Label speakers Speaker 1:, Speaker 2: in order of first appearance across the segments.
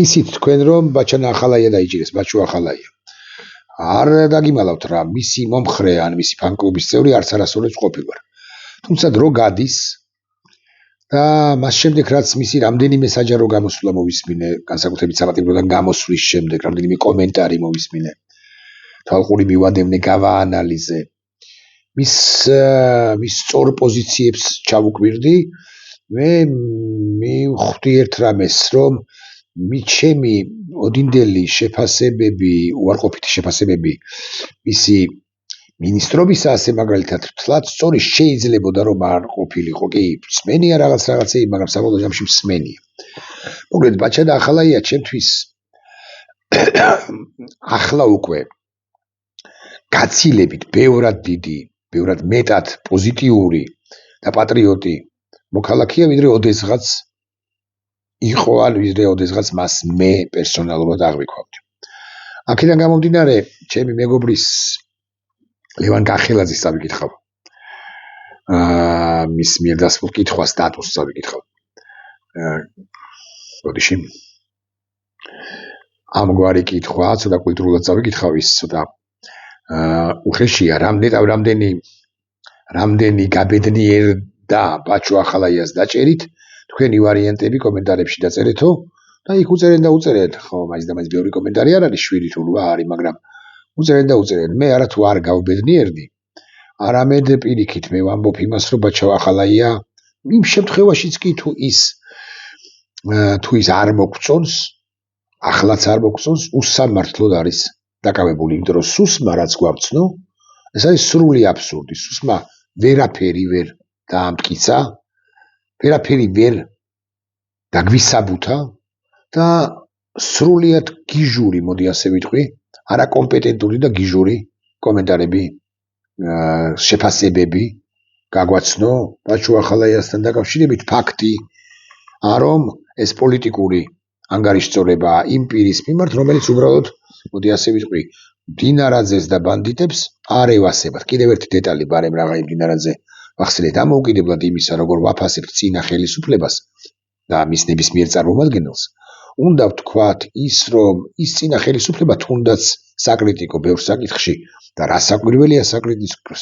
Speaker 1: ისიც თქვენ რომ ბაჩანა ახალაია დაიჭირეს, ბაჩუ ახალაია. არ დაგიმალავთ რა, მისი მომხრე ან მისი ფან-კლუბის წევრი არც არასოდეს ყოფილვარ. თუმცა დრო გადის და მას შემდეგ რაც მისი რამდენიმე საჯარო გამოსვლა მოვისმინე, განსაკუთრებით საპატიმროდან გამოსვლის შემდეგ რამდენიმე კომენტარი მოვისმინე. თვალყური მივადევნე, გავაანალიზე. მის სწორ პოზიციებს ჩავუკვირდი. მე მივხვდი ერთ რამეს, რომ ჩემი ოდინდელი შეფასებები, უარყოფითი შეფასებები მისი მინისტრობისა, ასე მაგალითად ვთვლათ, სწორი შეიძლებოდა რომ არ ყოფილიყო, კი, მსმენია რაღაცეები, მაგრამ საბოლოო ჯამში მსმენია. მოკლედ, ბაჩანა ახალაია ჩემთვის ახლა უკვე გაცილებით ბევრად დიდი, ბევრად მეტად პოზიტიური და პატრიოტი მოქალაქეა, ვიდრე ოდესღაც იყო, ან ვიდრე ოდესღაც მას მე პერსონალურად აღვიქვავდი. აქედან გამომდინარე, ჩემი მეგობრის ლევან კახელაძის წავიკითხავ. მის მიერ დასმულ კითხვას სტატუსს წავიკითხავ. ბოდიში. ამგვარი კითხვა, ცოტა კულტურულად წავიკითხავ, ის ცოტა უხეშია, რამდენი გაბედნიერდა ბაჩუ ახალაიას დაჭერით, თქვენი ვარიანტები კომენტარებში დაწერეთო და იქ უწერენ და უწერენ, ხო, მაინც და მაინც ბევრი კომენტარი არ არის, 7 თუ 8 არის, მაგრამ უწერენ და უწერენ. მე არათუ არ გავბედნიერდი, არამედ პირიქით მე ვამბობ იმას, რომ ბაჩუ ახალაია იმ შემთხვევაშიც კი თუ ის არ მოგწონს, ახლაც არ მოგწონს, უსამართლოდ არის დაკავებული, იმიტომ რომ სუსმა რაც გვამცნო, ეს არის სრული აბსურდი. სუსმა ვერაფერი ვერ დაამტკიცა, ვერაფერი ვერ დაგვისაბუთა და სრულიად გიჟური, მოდი ასე ვიტყვი, არაკომპეტენტური და გიჟური კომენტარები, შეფასებები გაგვაცნო ბაჩუ ახალაიასთან დაკავშირებით. ფაქტი, რომ ეს პოლიტიკური ანგარიშწორებაა იმ პირის მიმართ, რომელიც უბრალოდ, მოდი ასე ვიტყვი, დინარაძეს და ბანდიტებს არ ევასებათ. კიდევ ერთი დეტალი, ბარემ რაღა იმ დინარაძე ვახსენეთ, ამოუკიდებლად იმისა, როგორ ვაფასებთ წინა ხელისუფლებას და მის ნებისმიერ წარმომადგენელს, უნდა ვთქვათ ის, რომ ის წინა ხელისუფლება თუნდაც საკრიტიკო ბევრ საკითხში და რა საკვირველია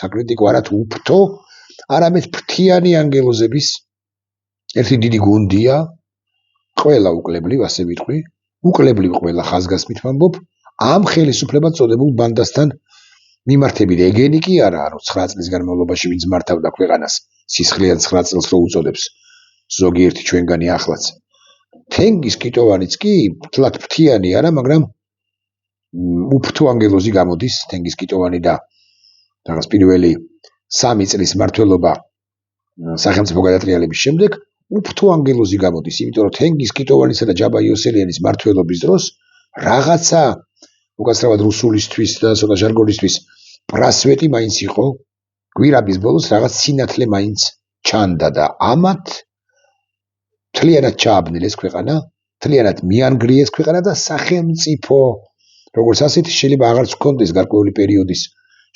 Speaker 1: საკრიტიკო არათუ უფრთო, არამედ ფრთიანი ანგელოზების ერთი დიდი გუნდია, ყველა უკლებლივ, ასე ვიტყვი, უკლებლივ ყველა ხაზგასმით ვამბობ, ამ ხელისუფლებად წოდებულ ბანდასთან მიმართები. ეგენი კი არა, რომ 9 წლის განმავლობაში ვინც მართავდა ქვეყანას, სისხლიან 9 წელს რო უწოდებს ზოგიერთი ჩვენგანი ახლაც. თენგიზ კიტოვანიც კი თლათ ფრთიანი არა, მაგრამ უფრთო ანგელოზი გამოდის, თენგიზ კიტოვანი და რაღაც პირველი 3 წლის მმართველობა სახელმწიფო გადატრიალების შემდეგ უფრთო ანგელოზი გამოდის, იმიტომ რომ თენგიზ კიტოვანისა და ჯაბა იოსელიანის მმართველობის დროს რაღაცა უკაცრავად რუსულისთვის და ცოტა ჟარგონისთვის პრასვეტი მაინც იყო, გვირაბის ბოლოს რაღაც სინათლე მაინც ჩანდა და ამათ მთლიანად ჩააბნელეს ქვეყანა, მთლიანად მიანგრიეს ქვეყანა და სახელმწიფო, როგორც ასეთი შეიძლება აღარც ჰქონდეს გარკვეული პერიოდის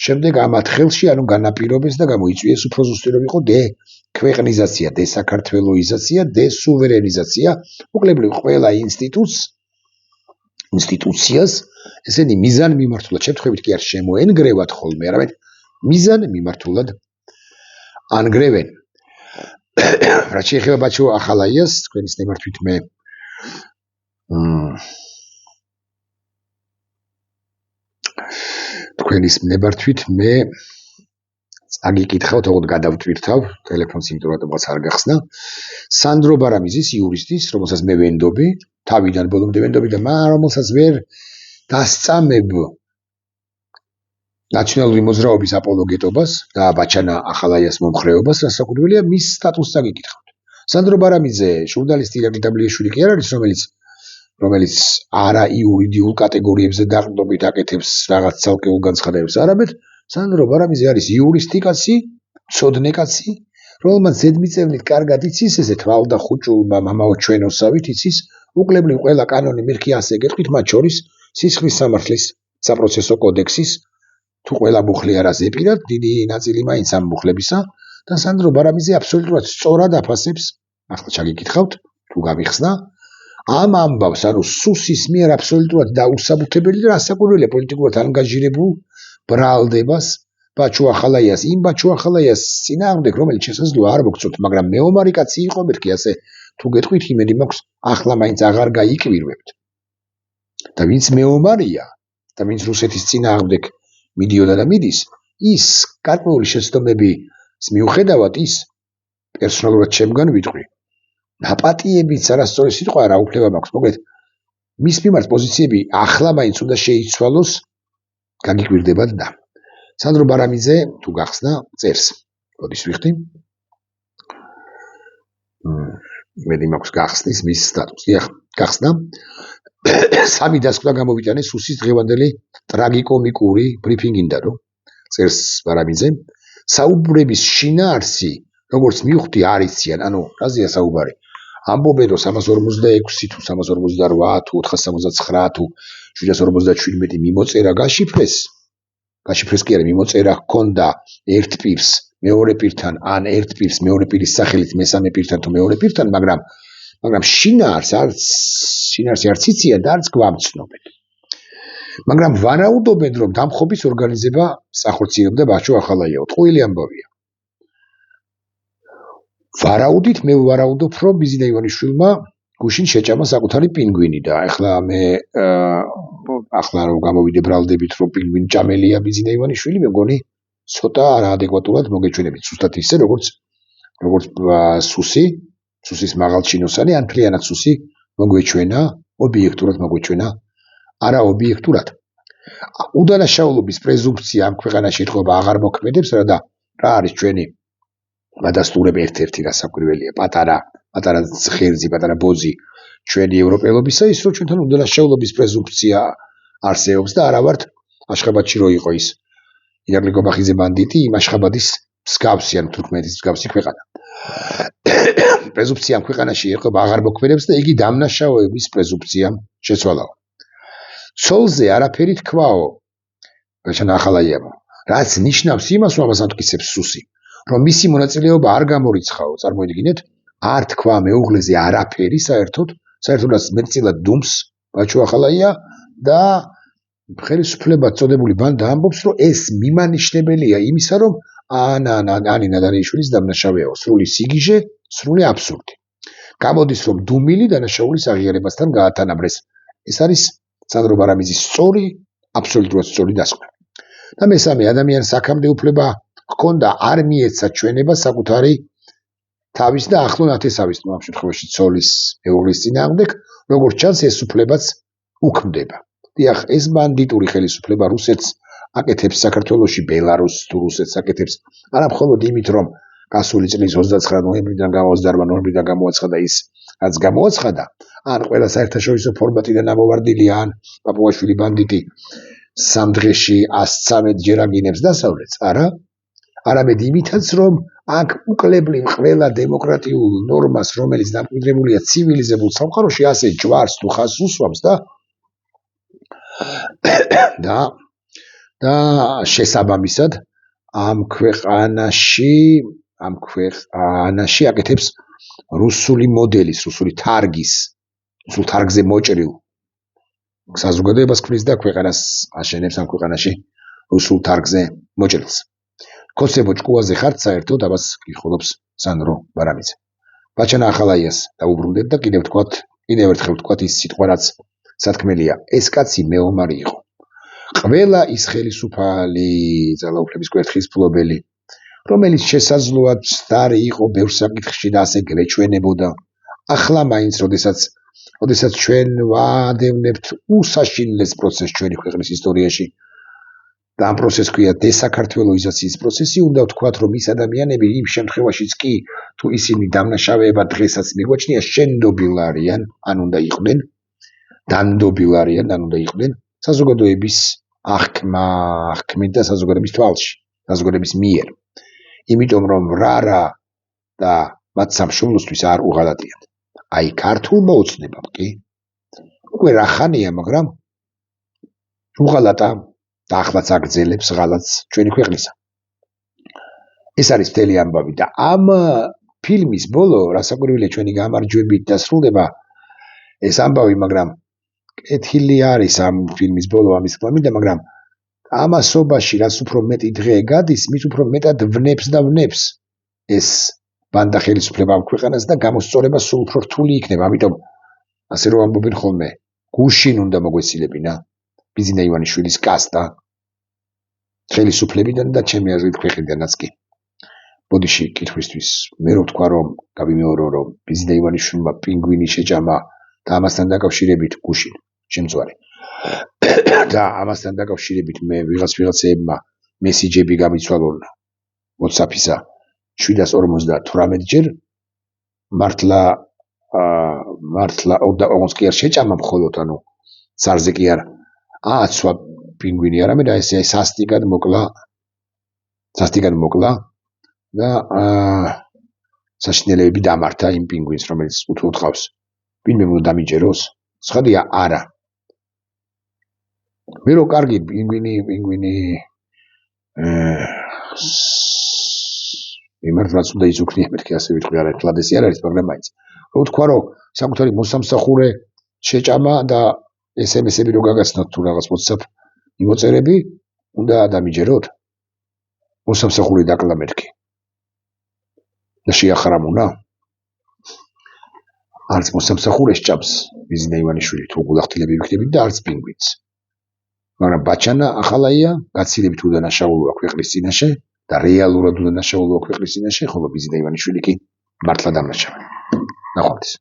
Speaker 1: შემდეგ ამათ ხელში, ანუ განაპირობეს და გამოიწვიეს უფრო ზუსტი რომ იყო დექვეყნიზაცია, დესაქართლოიზაცია, დესუვერენიზაცია, უკლებლივ ყველა ინსტიტუციას ესენი მიზანმიმართულად შემთხვევით კი არ შემოენგრევათ ხოლმე, არამედ მიზანმიმართულად ანგრევენ. რაც შეეხება ბაჩუ ახალაიას, თქვენის ნებართვით მე აგიკითხავ, თქო გადავტვირთავ ტელეფონს, იმიტომ რომ რაღაც არ გახსნა. სანდრო ბარამიზის იურისტის, რომელსაც მე ვენდობი, თავიდან ბოლომდე ვენდობი და რომელსაც ვერ დასწამებ ნაციონალური მოძრაობის აპოლოგეტობას და ბაჩანა ახალაიას მომხრეობას, რასაკვირველია, მის სტატუსს აგიკითხავთ. სანდრო ბარამიძე ჟურნალისტი ირაკლი კი არ არის, რომელიც არა იურიდიულ კატეგორიებზე დაყრდნობით აკეთებს რაღაც ცალკეულ განცხადებებს, არამედ სანდრო ბარამიძე არის იურისტი კაცი, მცოდნე კაცი, რომელმაც ზედმიწევნით კარგად იცის, ესე თვალდა ხუჭულმა მამაო ჩვენოსავით იცის, უკლებლივ ყველა კანონი მერქი ასე გეტყვით, მათ შორის სისხლის სამართლის საპროცესო კოდექსის, თუ ყველა მუხლი არა ზეპირად, დიდი ნაწილი მაინც ამ მუხლებისა და სანდრო ბარამიძე აბსოლუტურად სწორად აფასებს, ახლა ჩაგიკითხავთ, თუ გამიხსნა, ამ ამბავს, ანუ სუსის მიერ აბსოლუტურად დაუსაბუთებელი და რასაკვირველია პოლიტიკურად ანგაჟირებულ ბრალდებას ბაჩუ ახალაიას, იმ ბაჩუ ახალაიას წინააღმდეგ, რომელიც შესაძლოა არ მოგწოთ, მაგრამ მეომარი კაცი იყო მერქი, ასე თუ გეტყვით, იმედი მაქვს, ახლა მაინც აღარ გაიკვირვებთ. და ვინც მეომარია და ვინც რუსეთის წინააღმდეგ მიდიოდა და მიდის, ის გარკვეული შეცდომების მიუხედავად ის პერსონალურად ჩემგან ვიტყვი. ნაპატიებიც არასწორი სიტყვა რა უფლება მაქვს, მოკლედ მის მიმართ პოზიციები ახლა მაინც უნდა შეიცვალოს, გაგიკვირდებათ და სანდრო ბარამიძე თუ გახსნა წერს. მოდის ვიხდი. იმედი მაქვს გახსნის მის სტატუსი. ახლა გახსნა. სამი დასკვნა გამოვიტანე სუსის დღევანდელი ტრაგიკომიკური ბრიფინგიდან, რომ წერს ბარამიძე, საუბრების შინაარსი, როგორც მივხვდი, არ იციან, ანუ რაზეა საუბარი? ამბობენ, რომ 346 თუ 348 თუ 469 თუ 757 მიმოწერა გაშიფრეს. გაშიფრეს კი არა, მიმოწერა ჰქონდა ერთ პირს მეორე პირთან, ან ერთ პირს მეორე პირის სახელით მესამე პირთან თუ მეორე პირთან, მაგრამ შინაარსი არც იციან და არც გვამცნობენ. მაგრამ ვარაუდობენ, რომ დამხობის ორგანიზება სახორციელობდა ბაჩუ ახალაია. ტყუილი ამბავია. ვარაუდით მე ვარაუდობ, რომ ბიზინა ივანიშვილმა გუშინ შეჭამა საკუთარი პინგვინი და ახლა რომ გამოვიდე ბრალდებით, რომ პინგვინი ჭამელია ბიზინა ივანიშვილი, მე მგონი ცოტა არაადეკვატურად მოგეჩვენებით, ზუსტად ისე როგორც სუსის მაღალჩინოსანი, ან მთლიანად სუსი მოგვეჩვენა, ობიექტურად მოგვეჩვენა, არა ობიექტურად. უდანაშაულობის პრეზუმპცია ამ ქვეყანაში ეთქობა აღარ მოქმედებს, რა არის ჩვენი გადასტურება ერთ-ერთი გასაკვირველია, პატარა ღერძი, პატარა ბოზი ჩვენი ევროპელობისა, ის რომ ჩვენთან უდანაშაულობის პრეზუმპცია არსებობს და არა ვართ აშხაბადში რო იყო ის ირაკლი გობახიძე ბანდიტი, იმ აშხაბადის მსგავსი, ან თურქმეთის მსგავსი ქვეყანა. პრეზუმპცია ამ ქვეყანაში ეთქობა აღარ მოქმედებს და იგი დამნაშაოების პრეზუმპციამ შეცვალაო. ცოლზე არაფერი თქვაო, ბაჩანა ახალაიამ, რაც ნიშნავს იმას, რომ ამას ამტკიცებს სუსი, რომ მისი მონაწილეობა არ გამორიცხაო, წარმოიდგინეთ, არ თქვა მეუღლეზე არაფერი საერთოდ მეტწილად დუმს ბაჩუ ახალაია და ხელისუფლებად წოდებული ბანდა ამბობს, რომ ეს მიმანიშნებელია იმისა, რომ ანინა დანიაშვილის დამნაშავეაო, სრული სიგიჟე, სრული აბსურდი. გამოდის, რომ დუმილი დანაშაულის აღიარებასთან გაათანაბრეს. ეს არის სანდრო ბარამიძის აბსოლუტურად სწორი დასკვნა. და მესამე, ადამიანს აქამდე უფლება ჰქონდა არ მიეცა ჩვენება საკუთარი თავის და ახლო ნათესავის, ამ შემთხვევაში ცოლის მეუღლის წინააღმდეგ, როგორც ჩანს, ეს უფლებაც უქმდება. დიახ, ეს ბანდიტური ხელისუფლება რუსეთს აკეთებს საქართველოში, ბელარუსს თუ რუსეთს აკეთებს, არა მხოლოდ იმით, რომ გასული წლის 29 ნოემბრიდან 28 ნოემბრიდან გამოაცხადა ის, რაც გამოაცხადა, ან ყველა საერთაშორისო ფორმატიდან ამოვარდილი, ან პაპუაშვილი ბანდიტი სამ დღეში 113 ჯერ აგინებს დასავლეთს, არამედ იმითაც, რომ აქ უკლებლივ ყველა დემოკრატიულ ნორმას, რომელიც დამკვიდრებულია ცივილიზებულ სამყაროში, ასე ჯვარს თუ ხაზს უსვამს და შესაბამისად ამ ქვეყანაში აკეთებს რუსული მოდელის, რუსული თარგზე მოჭრილ საზოგადოებას ქმნის და ქვეყანას აშენებს ამ ქვეყანაში რუსულ თარგზე მოჭრილს. ქოსებო ჭკუაზე ხართ საერთოდ, ამას გიხოლობს სანდრო ბარამიძე. ბაჩანა ახალაიას დაუბრუნდეთ და კიდევ ერთხელ ვთქვათ ის სიტყვა, რაც სათქმელია, ეს კაცი მეომარი იყო. ყველა ის ხელისუფალი ძალაუფლების კვერთხის მფლობელი, რომელიც შესაძლოა მცდარი იყო ბევრ საკითხში და ასე გვეჩვენებოდა. ახლა მაინც, როდესაც ჩვენ ვადევნებთ უსაშინლეს პროცესს ჩვენი ქვეყნის ისტორიაში და ამ პროცესს ქვია დესაქართლოიზაციის პროცესი, უნდა ვთქვათ, რომ ის ადამიანები იმ შემთხვევაშიც კი, თუ ისინი დამნაშავეებად დღესაც მიგვაჩნია, შენდობილ ან უნდა იყვნენ საზოგადოების აღქმით და საზოგადოების თვალში, საზოგადოების მიერ. იმიტომ რომ რარა და მათ სამშობლოსთვის არ უღალატიათ. აი ქართულმა ოცნებამ კი უკვე რა ხანია, მაგრამ უღალატა და ახლაც აგრძელებს ღალატს ჩვენი ქვეყნისა. ეს არის მთელი ამბავი და ამ ფილმის ბოლო, რასაკვირველია, ჩვენი გამარჯვებით დასრულდება ეს ამბავი, მაგრამ კეთილი არის ამ ფილმის ბოლო ამის თქმა მინდა, მაგრამ ამასობაში რაც უფრო მეტი დღე გადის, მით უფრო მეტად ვნებს და ვნებს ეს ბანდა ხელისუფლება ამ ქვეყანას და გამოსწორება სულ უფრო რთული იქნება. ამიტომ ასე რომ ამბობენ ხოლმე, გუშინ უნდა მოგვეცილებინა ბიზნე ივანიშვილის კასტა ხელისუფლებიდან და ჩემი აზრით ქვეყნიდანაც კი. ბოდიში კითხვისთვის მე რო ვთქვა რომ გავიმეორო რომ ბიზნე ივანიშვილმა პინგვინი შეჭამა და ამასთან დაკავშირებით გუშინ შემწვარი და ამასთან დაკავშირებით მე ვიღაცეებმა მესიჯები გამიცვალონ WhatsApp-ისა 758 ჯერ მართლა ოღონდ კი არ შეჭამა მხოლოდ ანუ ცარზე კი არ ააცვა პინგვინი არამედ ეს სასტიკად მოკლა და საშინელებები დამართა იმ პინგვინს რომელიც უთუოდ ყავს ვინმე უნდა დამიჯეროს ცხადია არა მე რო კარგი პინგვინი იმართლაც უნდა იზუქნია მეთქი ასე ვიტყვი არა ერთლად ეს არ არის მაგრამ მაინც რო თქვა რომ საკუთარი მოსამსახურე შეჭამა და SMS-ები რო გაგაცნოთ თუ რაღაც WhatsApp იმოწერები უნდა დამიჯეროთ მოსამსახურე დაკლა მეთქი და შეახრამუნა არც მოსამსახურეს ჭამს ბიზნე ივანიშვილი თუ გულახდილები ვიქნებით და არც პინგვინს მაგრამ ბაჩანა ახალაია გაცილებით უდანაშაულოა ქვეყნის წინაშე და რეალურად უდანაშაულოა ქვეყნის წინაშე ხოლო ბიზნე ივანიშვილი კი მართლა დამნაშავე ნახვამდის